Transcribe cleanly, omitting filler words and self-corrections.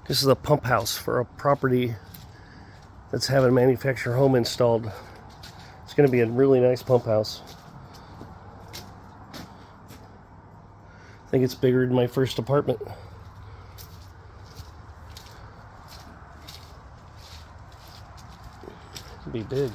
This is a pump house for a property that's having a manufactured home installed. It's going to be a really nice pump house. I think it's bigger than my first apartment. It'll be big.